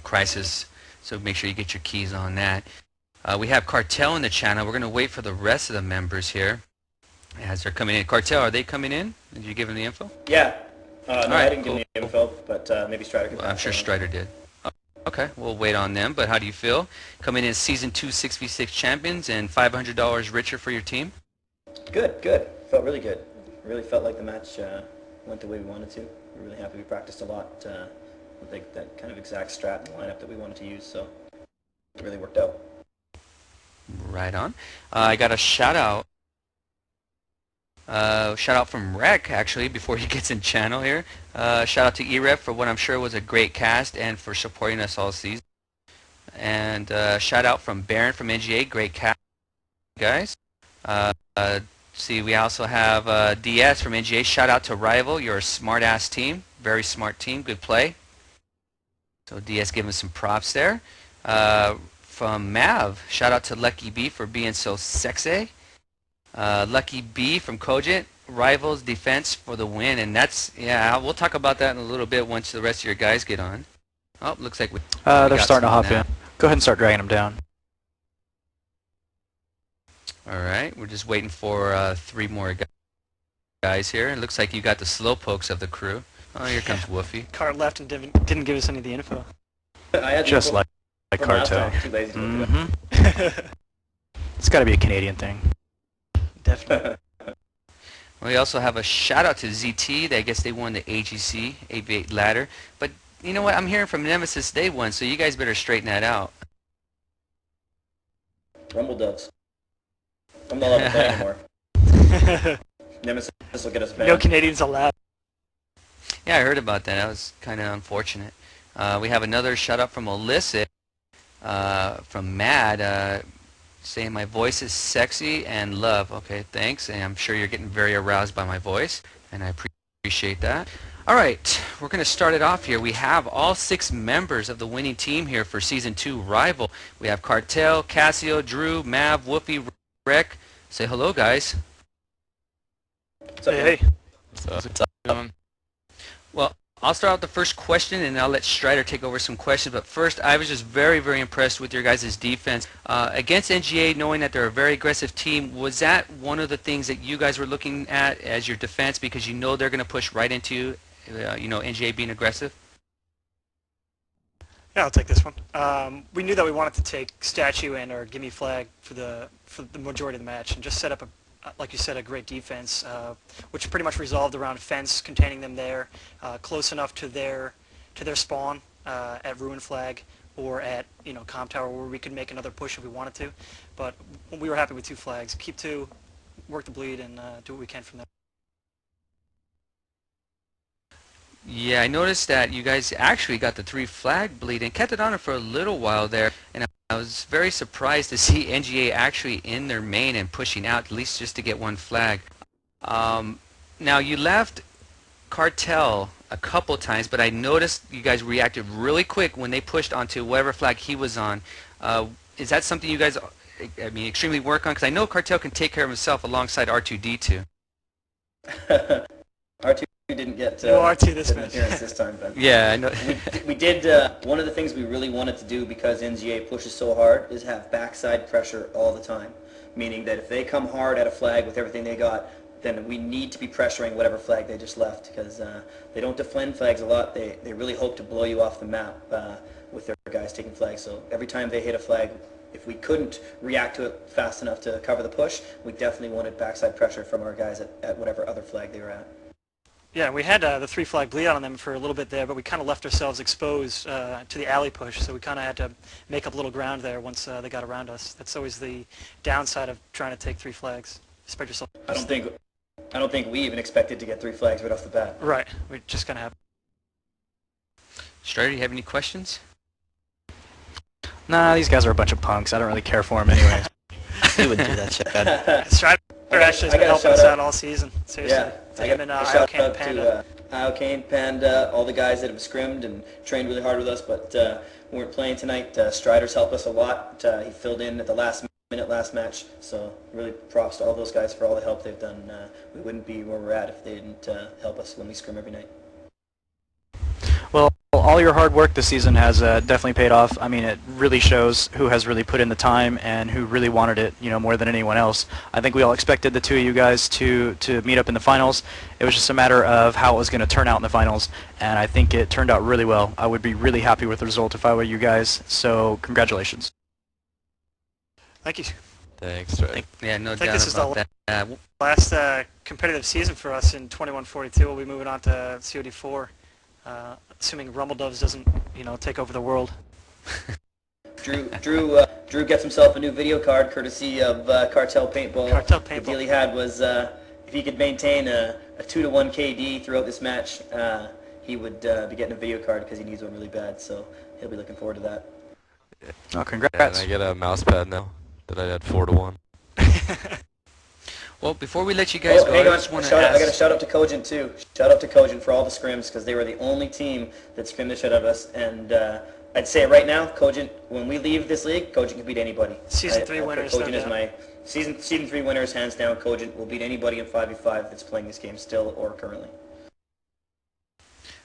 Crisis, so make sure you get your keys on that. We have Cartel in the channel. We're going to wait for the rest of the members here as they're coming in. Cartel, are they coming in? Did you give them the info? Yeah. No, right, I didn't cool. give them the info, but maybe Strider could. Well, I'm sure Strider did. Okay, we'll wait on them, but how do you feel? Coming in Season 2 6v6 champions and $500 richer for your team? Good, good. Felt really good. Really felt like the match went the way we wanted to. We're really happy. We practiced a lot with like that kind of exact strat and lineup that we wanted to use, so it really worked out. Right on. I got a shout out from Rec, actually, before he gets in channel here. Shout out to e-rev for what I'm sure was a great cast and for supporting us all season. And shout out from Baron from NGA, great cast, guys. See, we also have DS from NGA. Shout out to Rival, you're a smart-ass team, very smart team, good play. So DS giving some props there. From Mav, shout out to Lucky B for being so sexy. Lucky B from Cogent, Rivals defense for the win, and that's, yeah, we'll talk about that in a little bit once the rest of your guys get on. Oh, looks like we they're starting to hop in. Go ahead and start dragging them down. Alright, we're just waiting for 3 more guys here. It looks like you got the slowpokes of the crew. Oh, here comes Woofy. Cart left and didn't give us any of the info. I had Just like Cartel. Too lazy to look it up. It's got to be a Canadian thing. Definitely. We also have a shout out to ZT. I guess they won the AGC AV8 ladder. But you know what? I'm hearing from Nemesis they won, so you guys better straighten that out. Rumble Dubs. I'm not allowed to play anymore. Nemesis will get us banned. No Canadians allowed. Yeah, I heard about that. That was kind of unfortunate. We have another shout out from Illicit, from Mad, saying my voice is sexy and love. Okay, thanks. And I'm sure you're getting very aroused by my voice, and I appreciate that. All right, we're going to start it off here. We have all 6 members of the winning team here for Season 2 Rival. We have Cartel, Casio, Drew, Mav, Woofy, Rec. Say hello, guys. What's up, Hey, man? hey. Well, I'll start out the first question, and I'll let Strider take over some questions. But first, I was just very, very impressed with your guys' defense. Against NGA, knowing that they're a very aggressive team, was that one of the things that you guys were looking at as your defense, because you know they're going to push right into you, NGA being aggressive? Yeah, I'll take this one. We knew that we wanted to take Statue and our Gimme Flag for the majority of the match and just set up, like you said, a great defense, which pretty much resolved around fence, containing them there, close enough to their spawn at Ruin Flag or at Comp Tower, where we could make another push if we wanted to. But we were happy with 2 flags. Keep 2, work the bleed, and do what we can from there. Yeah, I noticed that you guys actually got the 3 flag bleed and kept it on it for a little while there, and I was very surprised to see NGA actually in their main and pushing out, at least just to get 1 flag. Now you left Cartel a couple times, but I noticed you guys reacted really quick when they pushed onto whatever flag he was on. Is that something you guys, I mean, extremely work on? Because I know Cartel can take care of himself alongside R2D2. R2 didn't get No R2 this an match. appearance this time, but Yeah, I know. we did. One of the things we really wanted to do, because NGA pushes so hard, is have backside pressure all the time. Meaning that if they come hard at a flag with everything they got, then we need to be pressuring whatever flag they just left, because they don't defend flags a lot. They really hope to blow you off the map with their guys taking flags. So every time they hit a flag, if we couldn't react to it fast enough to cover the push, we definitely wanted backside pressure from our guys at whatever other flag they were at. Yeah, we had the 3-flag bleed out on them for a little bit there, but we kind of left ourselves exposed to the alley push, so we kind of had to make up a little ground there once they got around us. That's always the downside of trying to take 3 flags. Spread yourself. I don't think we even expected to get 3 flags right off the bat. Right, we just kind of have. Strider, do you have any questions? Nah, these guys are a bunch of punks. I don't really care for them anyway. He wouldn't do that shit, man. Strider actually has been helping us out all season. Seriously. Yeah, I Him got and a shout Iocane out Panda. to Iocane, Panda, all the guys that have scrimmed and trained really hard with us, but weren't playing tonight. Strider's helped us a lot. He filled in at the last minute last match, so really props to all those guys for all the help they've done. We wouldn't be where we're at if they didn't help us when we scrim every night. Well, all your hard work this season has definitely paid off. I mean, it really shows who has really put in the time and who really wanted it, you know, more than anyone else. I think we all expected the two of you guys to meet up in the finals. It was just a matter of how it was going to turn out in the finals, and I think it turned out really well. I would be really happy with the result if I were you guys, so congratulations. Thank you. Thanks, right. Yeah, no I think doubt this is about the that. last competitive season for us in 2142. We'll be moving on to COD4, assuming Rumble Doves doesn't, you know, take over the world. Drew gets himself a new video card courtesy of Cartel Paintball. Cartel The Paintball. deal he had was if he could maintain a 2-to-1 KD throughout this match, he would be getting a video card because he needs one really bad. So he'll be looking forward to that. Oh, congrats. Yeah, and I get a mouse pad now that I had 4-to-1. Well, before we let you guys go, hang I on. just want to I got to ask. shout out to Cogent too. Shout out to Cogent for all the scrims because they were the only team that scrimmed the shit out of us. And I'd say right now, Cogent, when we leave this league, Cogent can beat anybody. Season 3 winners, Cogent no is doubt. my season 3 winners, hands down. Cogent will beat anybody in 5v5 that's playing this game still or currently.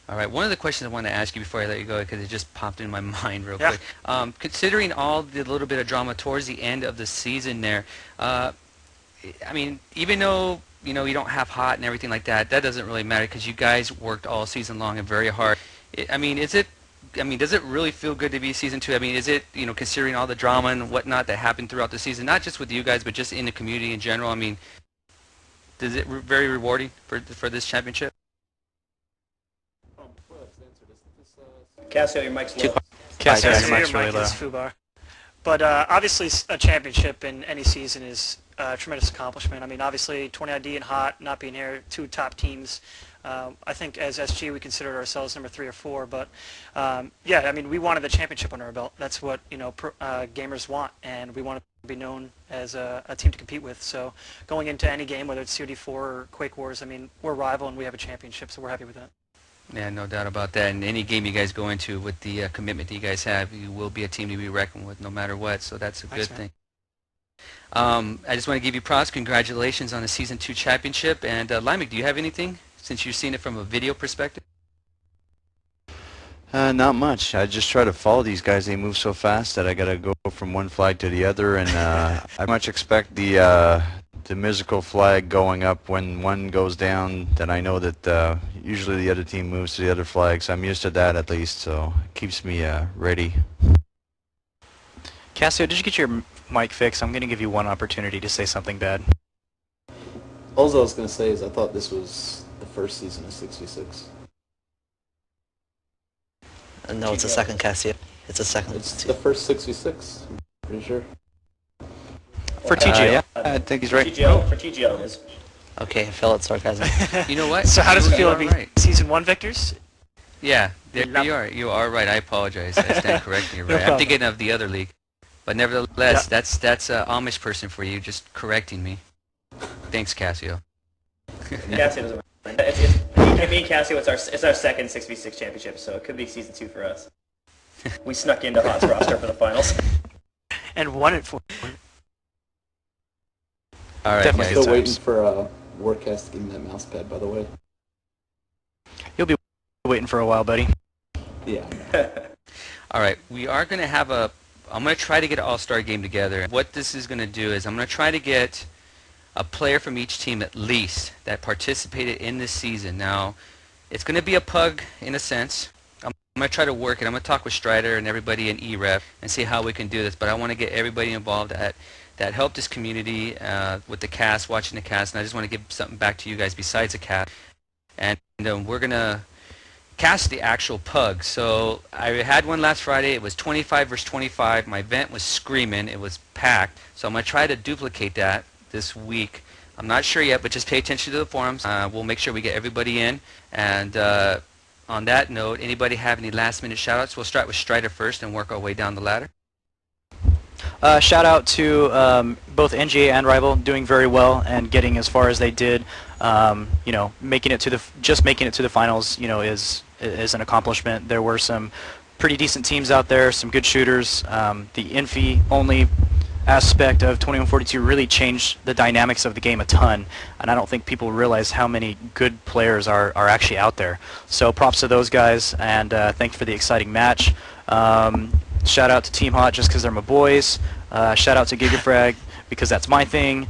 All right, one of the questions I want to ask you before I let you go, because it just popped in my mind real Yeah. quick. Considering all the little bit of drama towards the end of the season there, I mean, even though, you know, you don't have hot and everything like that, that doesn't really matter because you guys worked all season long and very hard. I mean, does it really feel good to be season 2? I mean, is it, you know, considering all the drama and whatnot that happened throughout the season, not just with you guys, but just in the community in general? I mean, is it very rewarding for this championship? Cassio, your mic's low. Cass, Yeah, your your mic's really mic low. is Fubar. But obviously, a championship in any season is a tremendous accomplishment. I mean, obviously, 20ID and Hot not being here, 2 top teams. I think as SG, we considered ourselves number 3 or 4. But yeah, I mean, we wanted the championship under our belt. That's what, you know, gamers want, and we want to be known as a team to compete with. So going into any game, whether it's COD4 or Quake Wars, I mean, we're a rival and we have a championship, so we're happy with that. Yeah, no doubt about that. And any game you guys go into with the commitment that you guys have, you will be a team to be reckoned with no matter what, so that's a Thanks, good man. thing. I just want to give you props. Congratulations on the Season 2 championship. And Limik, do you have anything, since you've seen it from a video perspective? Not much. I just try to follow these guys. They move so fast that I gotta go from one flag to the other, and I much expect the musical flag going up when one goes down. Then I know that usually the other team moves to the other flag, so I'm used to that at least. So it keeps me ready. Cassio, did you get your mic fixed? I'm going to give you one opportunity to say something bad. All I was going to say is I thought this was the first season of 66. No, it's a second Cassia. It's a second. It's the first 66, I'm pretty sure. For TGL. Yeah, I think he's right. For TGL it is. Okay, fill it sarcasm. You know what? So how does it feel You to be are right. Season 1 victors? Yeah, there you are. You are right. I apologize. I stand correcting you. No Right. I'm problem. thinking of the other league. But nevertheless, that's a Amish person for you, just correcting me. Thanks, Cassio. Cassio doesn't mind. me and Cassio, it's our second 6v6 championship, so it could be season 2 for us. We snuck into Hot's roster for the finals. And won it for. All right, Definitely guys. good Still waiting times. for Warcast to give me that mouse pad, by the way. You'll be waiting for a while, buddy. Yeah. All right, we are going to have I'm going to try to get an all-star game together. What this is going to do is I'm going to try to get a player from each team at least that participated in this season. Now, it's going to be a pug in a sense. I'm going to try to work it. I'm going to talk with Strider and everybody in e-rev and see how we can do this. But I want to get everybody involved that helped this community with the cast, watching the cast. And I just want to give something back to you guys besides the cast. And we're going to cast the actual pug. So I had one last Friday. It was 25 versus 25. My event was screaming. It was packed. So I'm going to try to duplicate that this week. I'm not sure yet, but just pay attention to the forums. We'll make sure we get everybody in. And on that note, anybody have any last-minute shout-outs? We'll start with Strider first and work our way down the ladder. Shout out to both NGA and Rival doing very well and getting as far as they did. You know, making it to the finals, you know, is an accomplishment. There were some pretty decent teams out there, some good shooters. The Infi only aspect of 2142 really changed the dynamics of the game a ton, and I don't think people realize how many good players are actually out there. So props to those guys, and thanks for the exciting match. Shout out to Team Hot just because they're my boys. Shout out to Gigafrag because that's my thing.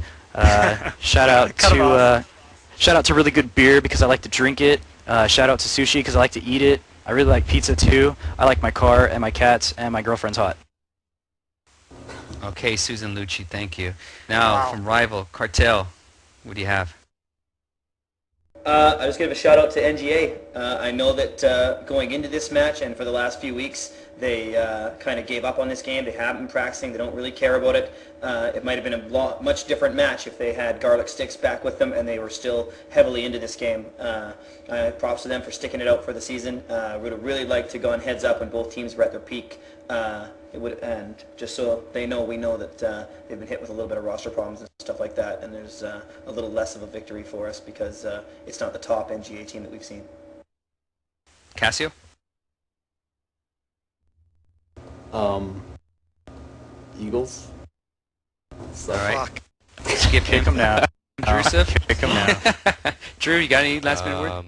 Shout out to really good beer because I like to drink it. Shout out to sushi because I like to eat it. I really like pizza too. I like my car and my cats and my girlfriend's hot. Okay, Susan Lucci, thank you. Now, Wow. from Rival, Cartel, what do you have? I just give a shout out to NGA. I know that going into this match and for the last few weeks, they kind of gave up on this game. They haven't been practicing. They don't really care about it. It might have been a much different match if they had Garlic Sticks back with them and they were still heavily into this game. Props to them for sticking it out for the season. Would have really liked to go on heads up when both teams were at their peak. And just so they know, we know that they've been hit with a little bit of roster problems and stuff like that, and there's a little less of a victory for us because it's not the top NGA team that we've seen. Cassio? Eagles. All right. Fuck. Skip Kick him. him now. Drusif? Kick him now. Drew, you got any last minute word?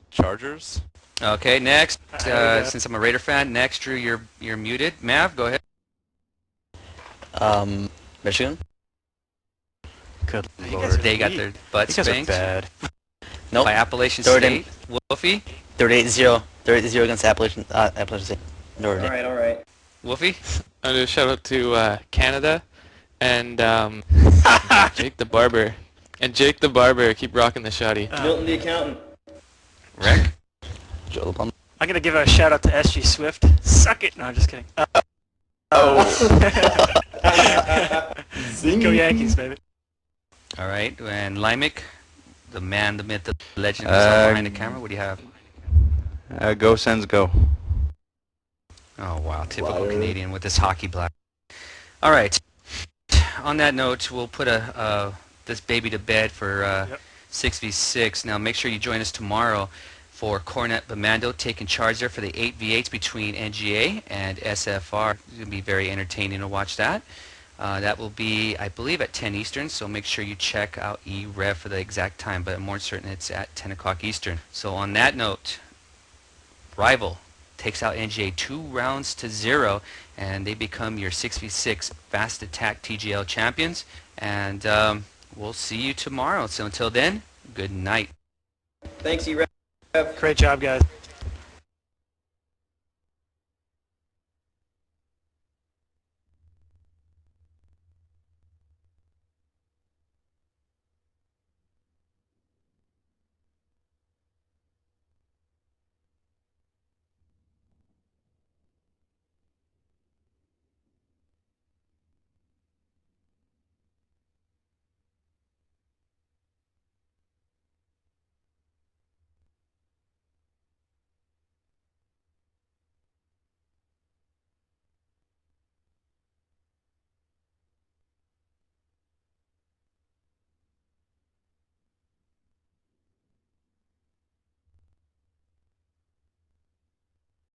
Chargers. Okay, next, There we go. since I'm a Raider fan, next, Drew, you're muted. Mav, go ahead. Michigan. Good You guys lord. are They got weak. their butts These guys are spanked bad. Nope. by Appalachian Third State. Wolfie? 38-0. 38-0 against Appalachian State. All right. Wolfie? I'll do a shout out to Canada and Jake the Barber. And Jake the Barber, keep rocking the shotty. Milton the accountant. Rick? Joe the Plum. I'm gonna give a shout out to SG Swift. Suck it. No, I'm just kidding. Zing. Go Yankees, baby. All right, and Limerick, the man, the myth, the legend, who's behind the camera. What do you have? Go Sens go. Oh, wow, typical Liar. Canadian with this hockey black. All right, on that note, we'll put this baby to bed for 6v6. Now, make sure you join us tomorrow for Cornet Bamando taking charge there for the 8v8s between NGA and SFR. It's going to be very entertaining to watch that. That will be, I believe, at 10 Eastern, so make sure you check out e-rev for the exact time, but I'm more certain it's at 10 o'clock Eastern. So on that note, Rival takes out NGA 2-0, and they become your 6v6 Fast Attack TGL champions, and we'll see you tomorrow. So until then, good night. Thanks, e-rev. Great job, guys.